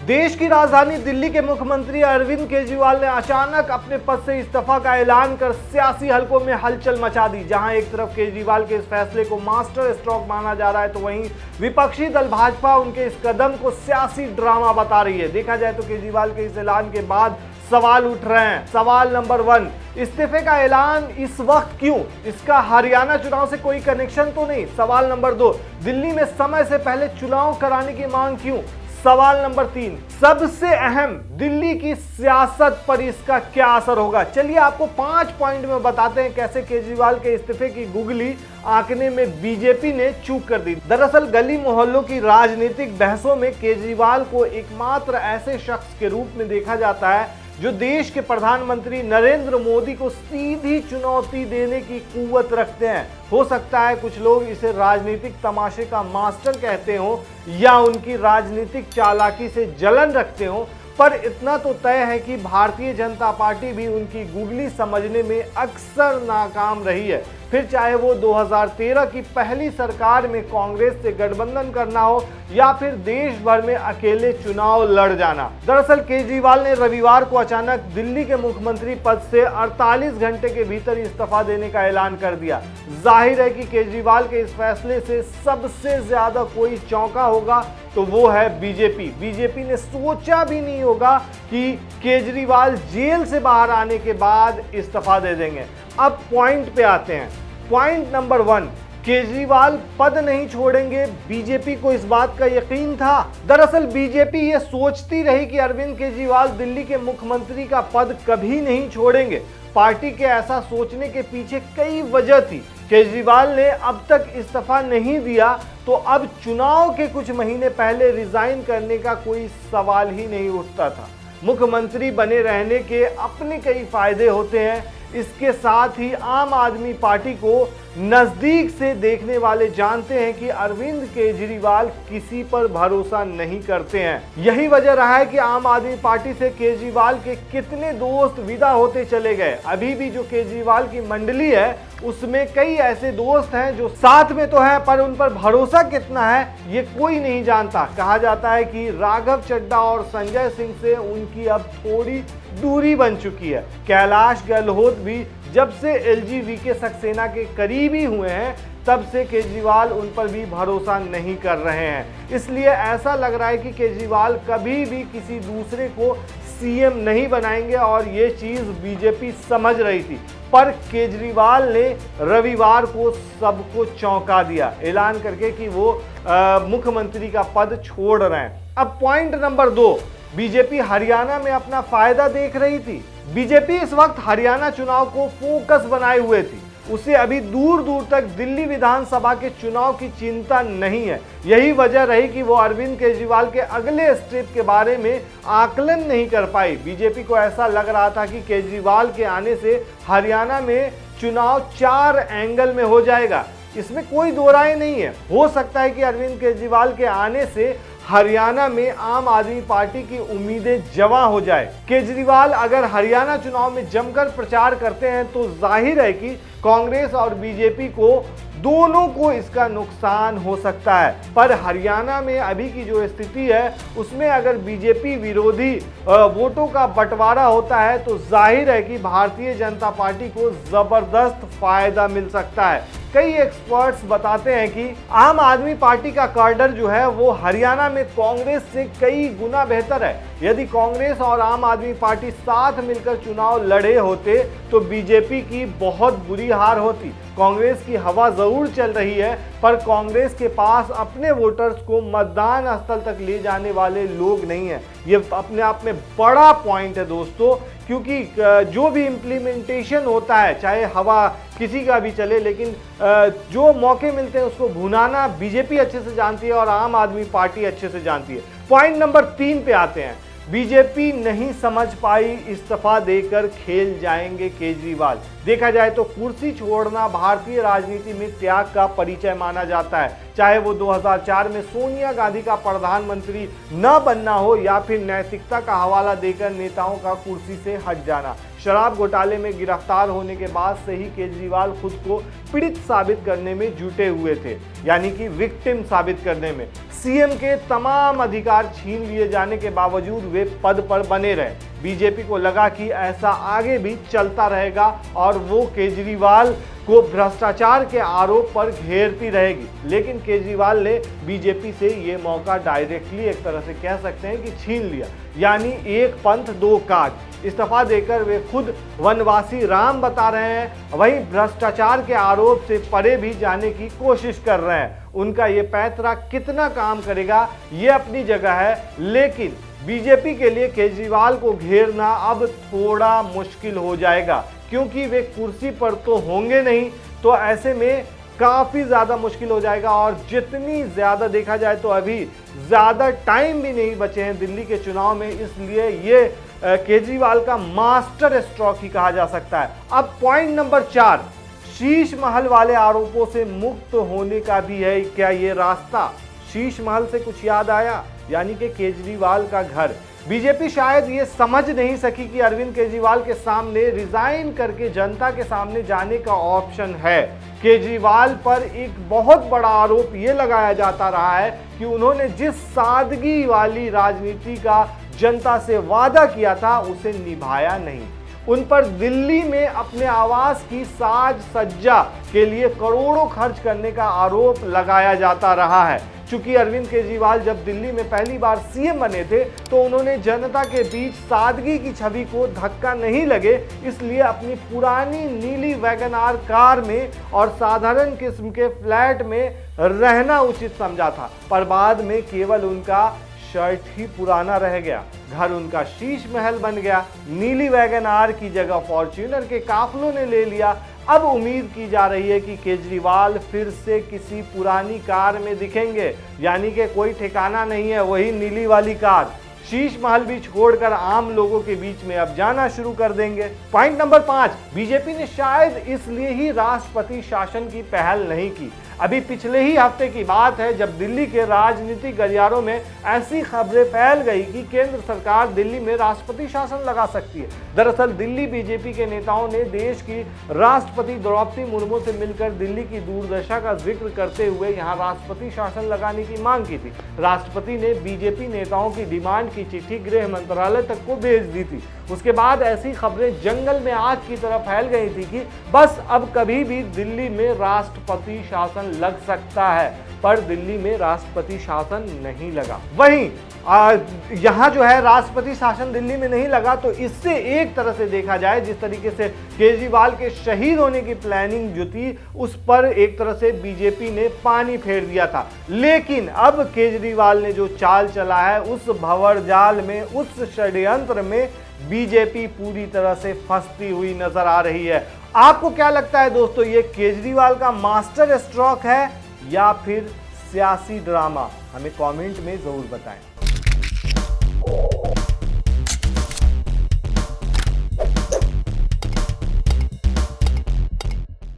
देश की राजधानी दिल्ली के मुख्यमंत्री अरविंद केजरीवाल ने अचानक अपने पद से इस्तीफा का ऐलान कर सियासी हलकों में हलचल मचा दी। जहां एक तरफ केजरीवाल के इस फैसले को मास्टर स्ट्रोक माना जा रहा है, तो वहीं विपक्षी दल भाजपा उनके इस कदम को सियासी ड्रामा बता रही है। देखा जाए तो केजरीवाल के इस ऐलान के बाद सवाल उठ रहे हैं। सवाल नंबर 1, इस्तीफे का ऐलान इस वक्त क्यों? इसका हरियाणा चुनाव से कोई कनेक्शन तो नहीं? सवाल नंबर 2, दिल्ली में समय से पहले चुनाव कराने की मांग क्यों? सवाल नंबर 3, सबसे अहम, दिल्ली की सियासत पर इसका क्या असर होगा? चलिए आपको 5 पॉइंट में बताते हैं कैसे केजरीवाल के इस्तीफे की गुगली आंकने में बीजेपी ने चूक कर दी। दरअसल गली मोहल्लों की राजनीतिक बहसों में केजरीवाल को एकमात्र ऐसे शख्स के रूप में देखा जाता है जो देश के प्रधानमंत्री नरेंद्र मोदी को सीधी चुनौती देने की कुव्वत रखते हैं। हो सकता है कुछ लोग इसे राजनीतिक तमाशे का मास्टर कहते हो या उनकी राजनीतिक चालाकी से जलन रखते हो, पर इतना तो तय है कि भारतीय जनता पार्टी भी उनकी गुगली समझने में अक्सर नाकाम रही है। फिर चाहे वो 2013 की पहली सरकार में कांग्रेस से गठबंधन करना हो या फिर देश भर में अकेले चुनाव लड़ जाना। दरअसल केजरीवाल ने रविवार को अचानक दिल्ली के मुख्यमंत्री पद से 48 घंटे के भीतर इस्तीफा देने का ऐलान कर दिया। जाहिर है कि केजरीवाल के इस फैसले से सबसे ज्यादा कोई चौंका होगा तो वो है बीजेपी। बीजेपी ने सोचा भी नहीं होगा कि केजरीवाल जेल से बाहर आने के बाद इस्तीफा दे देंगे। अब पॉइंट पे आते हैं। पॉइंट नंबर 1, केजरीवाल पद नहीं छोड़ेंगे। बीजेपी को इस बात का यकीन था। दरअसल बीजेपी ये सोचती रही कि अरविंद केजरीवाल दिल्ली के मुख्यमंत्री का पद कभी नहीं छोड़ेंगे। पार्टी के ऐसा सोचने के पीछे कई वजह थी। केजरीवाल ने अब तक इस्तीफा नहीं दिया तो अब चुनाव के कुछ महीने पहले रिजाइन करने का कोई सवाल ही नहीं उठता था। मुख्यमंत्री बने रहने के अपने कई फायदे होते हैं। इसके साथ ही आम आदमी पार्टी को नजदीक से देखने वाले जानते हैं कि अरविंद केजरीवाल किसी पर भरोसा नहीं करते हैं। यही वजह रहा है कि आम आदमी पार्टी से केजरीवाल के कितने दोस्त विदा होते चले गए। अभी भी जो केजरीवाल की मंडली है उसमें कई ऐसे दोस्त हैं जो साथ में तो हैं, पर उन पर भरोसा कितना है ये कोई नहीं जानता। कहा जाता है कि राघव चड्ढा और संजय सिंह से उनकी अब थोड़ी दूरी बन चुकी है। कैलाश गहलोत भी जब से एलजी-वीके सक्सेना के करीबी हुए हैं तब से केजरीवाल उन पर भी भरोसा नहीं कर रहे हैं। इसलिए ऐसा लग रहा है कि केजरीवाल कभी भी किसी दूसरे को सीएम नहीं बनाएंगे और ये चीज बीजेपी समझ रही थी, पर केजरीवाल ने रविवार को सबको चौंका दिया ऐलान करके कि वो मुख्यमंत्री का पद छोड़ रहे हैं। अब पॉइंट नंबर 2, बीजेपी हरियाणा में अपना फायदा देख रही थी। बीजेपी इस वक्त हरियाणा चुनाव को फोकस बनाए हुए थी। उसे अभी दूर दूर तक दिल्ली विधानसभा के चुनाव की चिंता नहीं है। यही वजह रही कि वो अरविंद केजरीवाल के अगले स्टेप के बारे में आकलन नहीं कर पाई। बीजेपी को ऐसा लग रहा था कि केजरीवाल के आने से हरियाणा में चुनाव 4 एंगल में हो जाएगा। इसमें कोई दो राय नहीं है। हो सकता है कि अरविंद केजरीवाल के आने से हरियाणा में आम आदमी पार्टी की उम्मीदें जवां हो जाए। केजरीवाल अगर हरियाणा चुनाव में जमकर प्रचार करते हैं तो जाहिर है कि कांग्रेस और बीजेपी को दोनों को इसका नुकसान हो सकता है। पर हरियाणा में अभी की जो स्थिति है उसमें अगर बीजेपी विरोधी वोटों का बंटवारा होता है तो जाहिर है कि भारतीय जनता पार्टी को जबरदस्त फायदा मिल सकता है। कई एक्सपर्ट्स बताते हैं कि आम आदमी पार्टी का कार्डर जो है वो हरियाणा में कांग्रेस से कई गुना बेहतर है। यदि कांग्रेस और आम आदमी पार्टी साथ मिलकर चुनाव लड़े होते तो बीजेपी की बहुत बुरी हार होती। कांग्रेस की हवा जरूर चल रही है, पर कांग्रेस के पास अपने वोटर्स को मतदान स्थल तक ले जाने वाले लोग नहीं हैं। ये अपने आप में बड़ा पॉइंट है दोस्तों, क्योंकि जो भी इम्प्लीमेंटेशन होता है, चाहे हवा किसी का भी चले, लेकिन जो मौके मिलते हैं उसको भुनाना बीजेपी अच्छे से जानती है और आम आदमी पार्टी अच्छे से जानती है। पॉइंट नंबर 3 पे आते हैं। बीजेपी नहीं समझ पाई, इस्तीफा देकर खेल जाएंगे केजरीवाल। देखा जाए तो कुर्सी छोड़ना भारतीय राजनीति में त्याग का परिचय माना जाता है, चाहे वो 2004 में सोनिया गांधी का प्रधानमंत्री न बनना हो या फिर नैतिकता का हवाला देकर नेताओं का कुर्सी से हट जाना। शराब घोटाले में गिरफ्तार होने के बाद से ही केजरीवाल खुद को पीड़ित साबित करने में जुटे हुए थे, यानी कि विक्टिम साबित करने में। सीएम के तमाम अधिकार छीन लिए जाने के बावजूद वे पद पर बने रहे। बीजेपी को लगा कि ऐसा आगे भी चलता रहेगा और वो केजरीवाल को भ्रष्टाचार के आरोप पर घेरती रहेगी, लेकिन केजरीवाल ने बीजेपी से ये मौका डायरेक्टली एक तरह से कह सकते हैं कि छीन लिया, यानी एक पंथ दो काज। इस्तीफा देकर वे खुद वनवासी राम बता रहे हैं, वहीं भ्रष्टाचार के आरोप से परे भी जाने की कोशिश कर रहे हैं। उनका ये पैंतरा कितना काम करेगा ये अपनी जगह है, लेकिन बीजेपी के लिए केजरीवाल को घेरना अब थोड़ा मुश्किल हो जाएगा, क्योंकि वे कुर्सी पर तो होंगे नहीं, तो ऐसे में काफ़ी ज़्यादा मुश्किल हो जाएगा। और जितनी ज़्यादा देखा जाए तो अभी ज़्यादा टाइम भी नहीं बचे हैं दिल्ली के चुनाव में, इसलिए ये केजरीवाल का मास्टर स्ट्रोक ही कहा जा सकता है। अब पॉइंट नंबर 4, शीश महल वाले आरोपों से मुक्त होने का भी है क्या ये रास्ता? शीश महल से कुछ याद आया, यानी कि केजरीवाल का घर। बीजेपी शायद ये समझ नहीं सकी कि अरविंद केजरीवाल के सामने रिजाइन करके जनता के सामने जाने का ऑप्शन है। केजरीवाल पर एक बहुत बड़ा आरोप ये लगाया जाता रहा है कि उन्होंने जिस सादगी वाली राजनीति का जनता से वादा किया था उसे निभाया नहीं। उन पर दिल्ली में अपने आवास की साज सज्जा के लिए करोड़ों खर्च करने का आरोप लगाया जाता रहा है। चूंकि अरविंद केजरीवाल जब दिल्ली में पहली बार सीएम बने थे तो उन्होंने जनता के बीच सादगी की छवि को धक्का नहीं लगे, इसलिए अपनी पुरानी नीली वैगन आर कार में और साधारण किस्म के फ्लैट में रहना उचित समझा था। पर बाद में केवल उनका शर्ट ही पुराना रह गया, घर उनका शीश महल बन गया। नीली वैगन आर की जगह फॉर्च्यूनर के काफलों ने ले लिया। अब उम्मीद की जा रही है कि केजरीवाल फिर से किसी पुरानी कार में दिखेंगे, यानी कि कोई ठिकाना नहीं है, वही नीली वाली कार। शीश महल भी छोड़कर आम लोगों के बीच में अब जाना शुरू कर देंगे। पॉइंट नंबर 5, बीजेपी ने शायद इसलिए ही राष्ट्रपति शासन की पहल नहीं की। अभी पिछले ही हफ्ते की बात है जब दिल्ली के राजनीतिक गलियारों में ऐसी खबरें फैल गई कि केंद्र सरकार दिल्ली में राष्ट्रपति शासन लगा सकती है। दरअसल दिल्ली बीजेपी के नेताओं ने देश की राष्ट्रपति द्रौपदी मुर्मू से मिलकर दिल्ली की दुर्दशा का जिक्र करते हुए यहां राष्ट्रपति शासन लगाने की मांग की थी। राष्ट्रपति ने बीजेपी नेताओं की डिमांड की चिट्ठी गृह मंत्रालय तक को भेज दी थी। उसके बाद ऐसी खबरें जंगल में आग की तरह फैल गई थी कि बस अब कभी भी दिल्ली में राष्ट्रपति शासन लग सकता है, पर दिल्ली में राष्ट्रपति शासन नहीं लगा। वहीं यहाँ जो है राष्ट्रपति शासन दिल्ली में नहीं लगा, तो इससे एक तरह से देखा जाए जिस तरीके से केजरीवाल के शहीद होने की प्लानिंग जो थी उस पर एक तरह से बीजेपी ने पानी फेर दिया था। लेकिन अब केजरीवाल ने जो चाल चला है उस भंवर जाल में, उस षड्यंत्र में बीजेपी पूरी तरह से फंसती हुई नजर आ रही है। आपको क्या लगता है दोस्तों, ये केजरीवाल का मास्टर स्ट्रोक है या फिर सियासी ड्रामा? हमें कमेंट में जरूर बताएं।